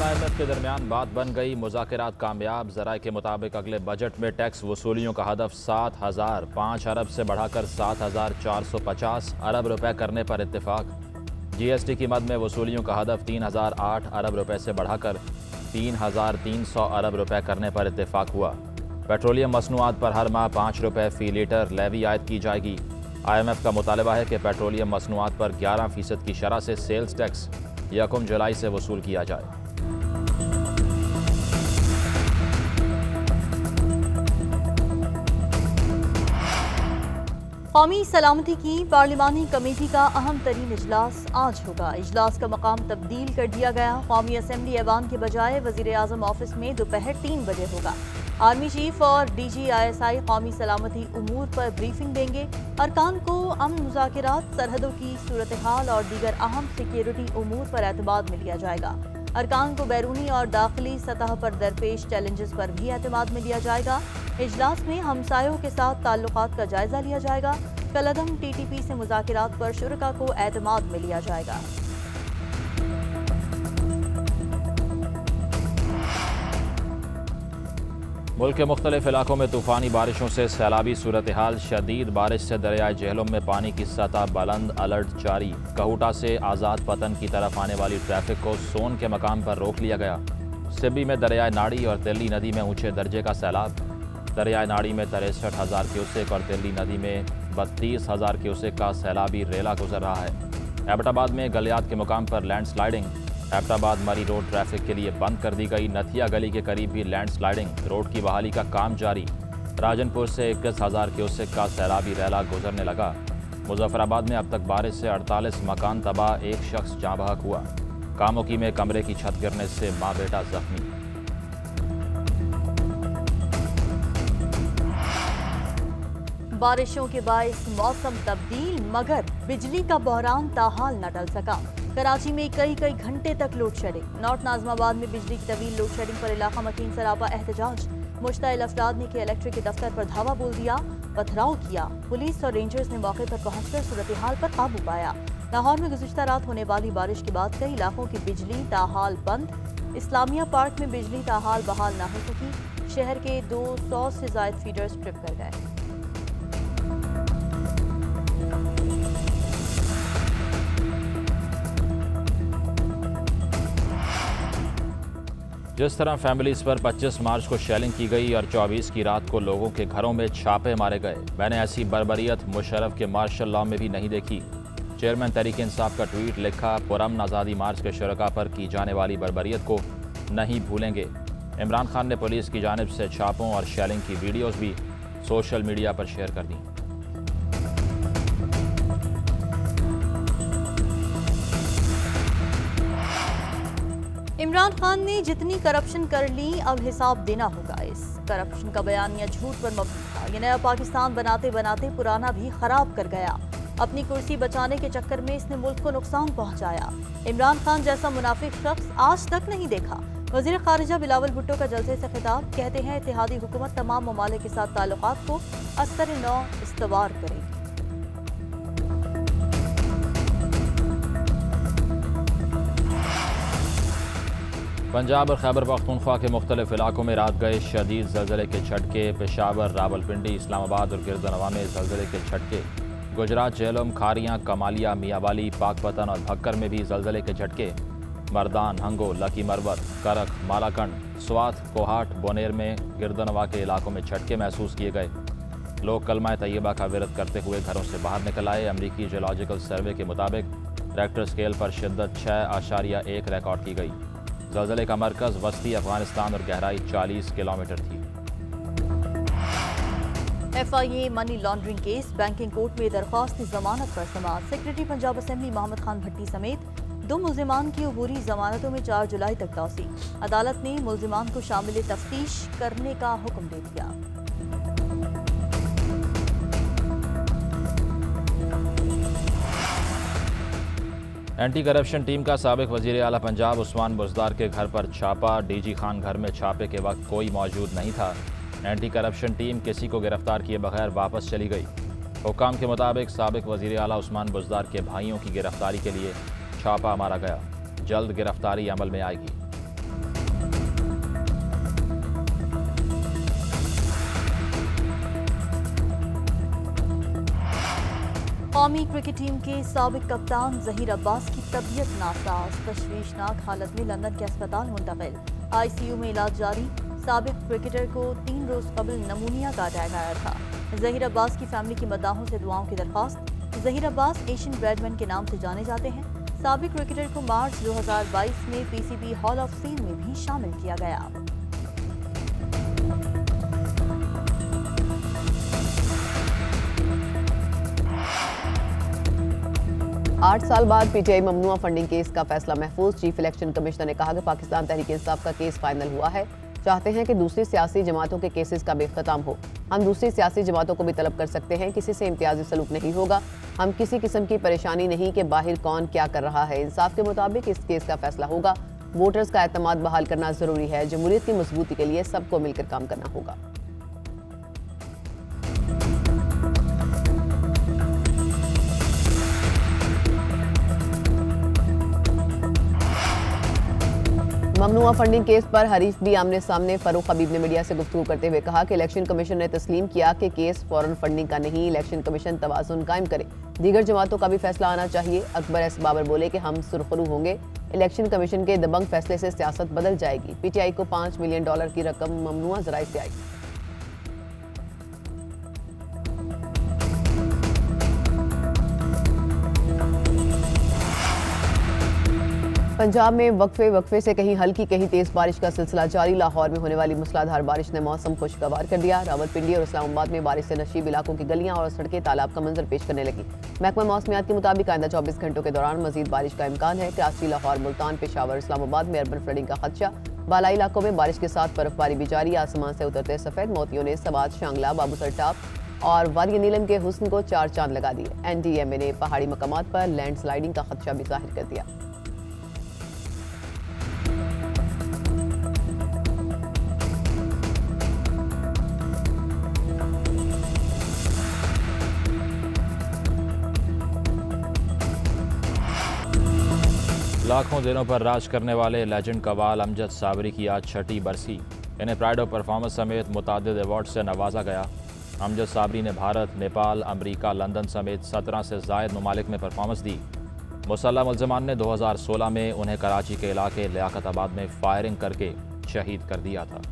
IMF के दरमियान बात बन गई, मुज़ाकरात कामयाब। ज़राए के मुताबिक अगले बजट में टैक्स वसूलियों का हदफ 7,005 अरब से बढ़ाकर 7,450 अरब रुपए करने पर इत्तेफाक। GST की मद में वसूलियों का हदफ 3,008 अरब रुपए से बढ़ाकर 3,300 अरब रुपए करने पर इत्तेफाक हुआ। पेट्रोलियम मसनूआत पर हर माह 5 रुपए फ़ी लीटर लेवी आयद की जाएगी। IMF का मुतालबा है कि पेट्रोलियम मसनूआत पर 11% की शरह से सेल्स टैक्स 1 जुलाई से वसूल किया जाए। कौमी सलामती की पार्लिमानी कमेटी का अहम तरीन इजलास आज होगा। इजलास का मकाम तब्दील कर दिया गया। कौमी असम्बली ऐवान के बजाय वज़ीर आज़म ऑफिस में दोपहर 3 बजे होगा। आर्मी चीफ और DG ISI कौमी सलामती उमूर पर ब्रीफिंग देंगे। अरकान को अमन मुज़ाकरात, सरहदों की सूरत हाल और दीगर अहम सिक्योरिटी उमूर पर एतमाद में लिया जाएगा। अरकान को बैरूनी और दाखिली सतह पर दरपेश चैलेंजेस पर भी एतमाद में लिया जाएगा। इजलास में हमसायों के साथ ताल्लुकात का जायजा लिया जाएगा। कलअदम TTP से मुज़ाकरात पर शुरका को एतमाद में लिया जाएगा। मुल्क के मुख्तलिफ इलाकों में तूफ़ानी बारिशों से सैलाबी सूरत हाल। शदीद बारिश से दरियाए जेहलम में पानी की सतह बुलंद, अलर्ट जारी। कहूटा से आज़ाद पतन की तरफ आने वाली ट्रैफिक को सोन के मकाम पर रोक लिया गया। सिब्बी में दरियाए नाड़ी और तेली नदी में ऊंचे दर्जे का सैलाब। दरियाए नाड़ी में 63,000 क्यूसेक और तेली नदी में 32,000 क्यूसेक का सैलाबी रेला गुजर रहा है। एबटाबाद में गलियात के मुकाम पर लैंड स्लाइडिंग। एबटाबाद मरी रोड ट्रैफिक के लिए बंद कर दी गई। नथिया गली के करीब भी लैंड स्लाइडिंग। रोड की बहाली का काम जारी। राजनपुर से 21,000 क्यूसेक का सैलाबी रेला गुजरने लगा। मुजफ्फराबाद में अब तक बारिश से 48 मकान तबाह, एक शख्स जाँ बहक हुआ। कामोकी में कमरे की छत गिरने से माँ बेटा जख्मी। बारिशों के बायस मौसम तब्दील, मगर बिजली का बहरान ताहाल न टल सका। कराची में कई घंटे तक लोड शेडिंग। नॉर्थ नाज़माबाद में बिजली की तवील लोड शेडिंग पर इलाका मकीन सरापा एहतजाज। मुश्ताइल अफराद ने के इलेक्ट्रिक के दफ्तर पर धावा बोल दिया, पथराव किया। पुलिस और रेंजर्स ने मौके पर पहुंचकर सूरत हाल पर काबू पाया। लाहौर में गुज़िश्ता रात होने वाली बारिश के बाद कई इलाकों की बिजली ताहाल बंद। इस्लामिया पार्क में बिजली ताहाल बहाल न हो सकी। शहर के 200 से ज़ायद फीडर्स ट्रिप कर गए। जिस तरह फैमिलीज पर 25 मार्च को शेलिंग की गई और 24 की रात को लोगों के घरों में छापे मारे गए, मैंने ऐसी बर्बरियत मुशर्रफ के मार्शल लॉ में भी नहीं देखी। चेयरमैन तहरीक इंसाफ का ट्वीट लिखा, पुरअमन आज़ादी मार्च के शुरका पर की जाने वाली बर्बरियत को नहीं भूलेंगे। इमरान खान ने पुलिस की जानिब से छापों और शेलिंग की वीडियोज़ भी सोशल मीडिया पर शेयर कर दी। इमरान खान ने जितनी करप्शन कर ली अब हिसाब देना होगा। इस करप्शन का बयानिया झूठ पर मबनी था। ये नया पाकिस्तान बनाते बनाते पुराना भी खराब कर गया। अपनी कुर्सी बचाने के चक्कर में इसने मुल्क को नुकसान पहुंचाया। इमरान खान जैसा मुनाफिक शख्स आज तक नहीं देखा। वज़ीर ख़ारिजा बिलावल भुट्टो का जलसे से खिताब, कहते हैं इत्तेहादी हुकूमत तमाम ममालिक के साथ ताल्लुकात को अस्तर नौ इस्तवार करेगी। पंजाब और खैबर पख्तूनख्वा के मुख्तलिफ इलाकों में रात गए शदीद ज़लज़ले के झटके। पेशावर, रावलपिंडी, इस्लामाबाद और गिरदनवा में ज़लज़ले के झटके। गुजरात, जेहलम, खारियाँ, कमालिया, मियाँवाली, पाकपतन और भक्कर में भी ज़लज़ले के झटके। मर्दान, हंगो, लकी मरवत, करख, मालाकंड, स्वात, कोहाट, बोनेर में गिरदनवा के इलाकों में झटके महसूस किए गए। लोग कलमा तैयबा का विरद करते हुए घरों से बाहर निकल आए। अमरीकी जियोलॉजिकल सर्वे के मुताबिक रेक्टर स्केल पर शिद्दत 6.1 रिकॉर्ड की गई। ज़लज़ले का मरकज़ वस्ती अफगानिस्तान और गहराई 40 किलोमीटर थी। FIA money laundering case, banking court में दरख्वास्त जमानत पर समाअत। सेक्रेटरी पंजाब असेंबली मोहम्मद खान भट्टी समेत 2 मुल्जिमान की अबूरी जमानतों में 4 जुलाई तक तौसी। अदालत ने मुल्जिमान को शामिल तफ्तीश करने का हुक्म दे दिया। एंटी करप्शन टीम का साबिक वज़ीर आला पंजाब उस्मान बुज़दार के घर पर छापा। DG खान घर में छापे के वक्त कोई मौजूद नहीं था। एंटी करप्शन टीम किसी को गिरफ्तार किए बगैर वापस चली गई। हुक्काम के मुताबिक साबिक वज़ीर आला उस्मान बुज़दार के भाइयों की गिरफ्तारी के लिए छापा मारा गया। जल्द गिरफ्तारी अमल में आएगी। कौमी क्रिकेट टीम के साबिक कप्तान जहीर अब्बास की तबीयत नासाज, तशवीशनाक हालत में लंदन के अस्पताल मुंतकिल, ICU में इलाज जारी। साबिक क्रिकेटर को 3 रोज कबल नमूनिया का अटैक आया था। जहीर अब्बास की फैमिली की मद्दाहों से दुआओं की दरख्वास्त। जहीर अब्बास एशियन ब्रेडमैन के नाम से जाने जाते हैं। साबिक क्रिकेटर को मार्च 2022 में PCB हॉल ऑफ फेम में भी शामिल किया गया। 8 साल बाद PTI ममनुआ फंडिंग केस का फैसला महफूज। चीफ इलेक्शन कमिश्नर ने कहा कि पाकिस्तान तहरीक इंसाफ का केस फाइनल हुआ है। चाहते हैं कि दूसरी सियासी जमातों के केसेस का भी खत्म हो। हम दूसरी सियासी जमातों को भी तलब कर सकते हैं, किसी से इम्तियाजी सलूक नहीं होगा। हम किसी किस्म की परेशानी नहीं कि बाहर कौन क्या कर रहा है। इंसाफ के मुताबिक इस केस का फैसला होगा। वोटर्स का एतमाद बहाल करना जरूरी है। जमहूरियत की मजबूती के लिए सबको मिलकर काम करना होगा। ममनुआ फंडिंग केस पर हरीफ भी आमने सामने। फारूक हबीब ने मीडिया से गुफ्तगू करते हुए कहा कि इलेक्शन कमीशन ने तस्लीम किया कि केस फौरन फंडिंग का नहीं। इलेक्शन कमीशन तवाज़ुन कायम करे, दीगर जमातों का भी फैसला आना चाहिए। अकबर एस बाबर बोले कि हम सुरखरू होंगे। इलेक्शन कमीशन के दबंग फैसले से सियासत बदल जाएगी। PTI को $5 मिलियन की रकम ममनुआ ज़राए से आई। पंजाब में वक्फे से कहीं हल्की कहीं तेज बारिश का सिलसिला जारी। लाहौर में होने वाली मूसलाधार बारिश ने मौसम खुशगवार कर दिया। रावलपिंडी और इस्लामाबाद में बारिश से नशीब इलाकों की गलियां और सड़कें तालाब का मंजर पेश करने लगी। महकमा मौसमियात के मुताबिक आइंदा 24 घंटों के दौरान मजीद बारिश का इम्कान है। कराची, लाहौर, मुल्तान, पेशावर, इस्लामाबाद में अर्बन फ्लडिंग का खदशा। बालाई इलाकों में बारिश के साथ बर्फबारी भी जारी। आसमान से उतरते सफेद मोतियों ने सवात, शांगला, बाबूसर टाप और वादी नीलम के हुस्न को 4 चांद लगा दिए। NDMA ने पहाड़ी मकामात पर लैंडस्लाइडिंग का खदशा भी जाहिर कर दिया। लाखों दिनों पर राज करने वाले लेजेंड कव्वाल अमजद साबरी की आज 6ठी बरसी। इन्हें प्राइड ऑफ परफॉर्मेंस समेत मुतादिद अवार्ड से नवाजा गया। अमजद साबरी ने भारत, नेपाल, अमरीका, लंदन समेत 17 से ज़ायद ममालिक में परफॉर्मेंस दी। मुसल्लह मुल्ज़िमान ने 2016 में उन्हें कराची के इलाके लियाकताबाद में फायरिंग करके शहीद कर दिया था।